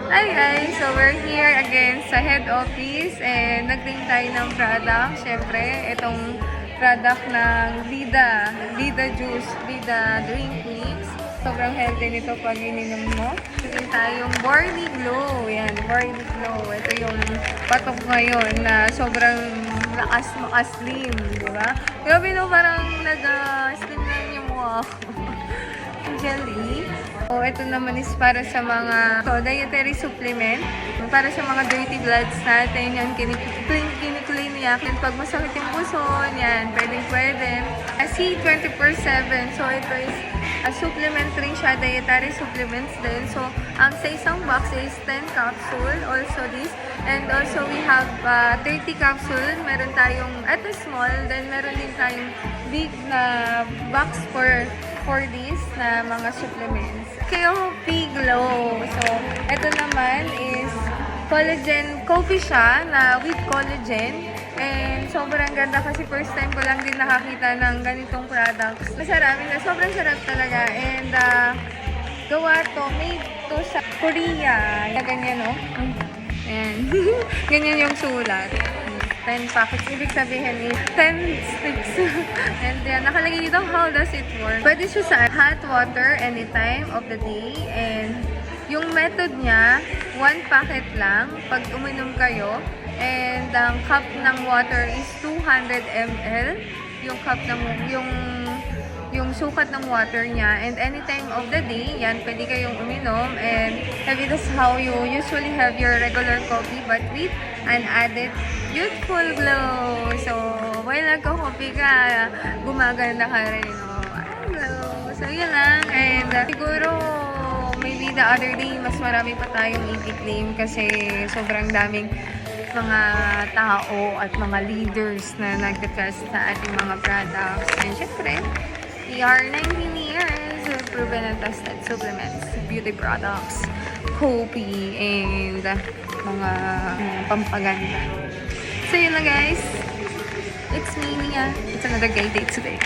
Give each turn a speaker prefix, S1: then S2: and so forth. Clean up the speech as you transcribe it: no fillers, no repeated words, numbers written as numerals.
S1: Hi guys! So we're here again sa head office and nag-claim tayo ng product. Siyempre, itong product ng Vida Juice, Vida Drink Mix. Sobrang healthy nito pag ininom mo. Tingin tayong Barley Glow. Yan, Barley Glow. Ito yung patok ngayon na sobrang lakas makaslim, di ba? Grabe no, parang nag-slim na yung mukha ko. Jelly. So, ito naman is para sa mga dietary supplement. Para sa mga dirty bloods natin. Yan, kiniklaim niya. Pag masakit yung puso, yan, pwede. C24/7. So, ito is a supplement rin siya. Dietary supplements din. So, sa isang box is 10 capsule. Also this. And also, we have 30 capsule. Meron tayong, ito small. Then, meron din tayong big na box for this na mga supplements. KOP Glow. So, ito naman is collagen coffee siya na with collagen. And sobrang ganda kasi first time ko lang din nakakita ng ganitong products. Masarap na, sobrang sarap talaga. And gawa to, made to sa Korea. Ganyan, no? Ayan. Ganyan yung sulat. 10 packets. Ibig sabihin is 10 sticks. And yan, nakalagay dito, how does it work? Pwede siya sa hot water anytime of the day. And yung method niya, 1 packet lang pag uminom kayo. And ang cup ng water is 200 ml. Yung cup ng, yung sukat ng water niya. And anytime of the day, yan, pwede kayong uminom. And that's how you usually have your regular coffee, but with an added youthful glow. So, while nagka-coffee ka, gumaganda ka rin. Glow. So, yun lang. And siguro, maybe the other day, mas marami pa tayong i-claim kasi sobrang daming mga tao at mga leaders na nag-request sa ating mga products. And syempre, we are 19 years of proven and tested supplements, beauty products, coffee, and mga pampaganda. So yun na guys, it's me, Mia. It's another gay day today.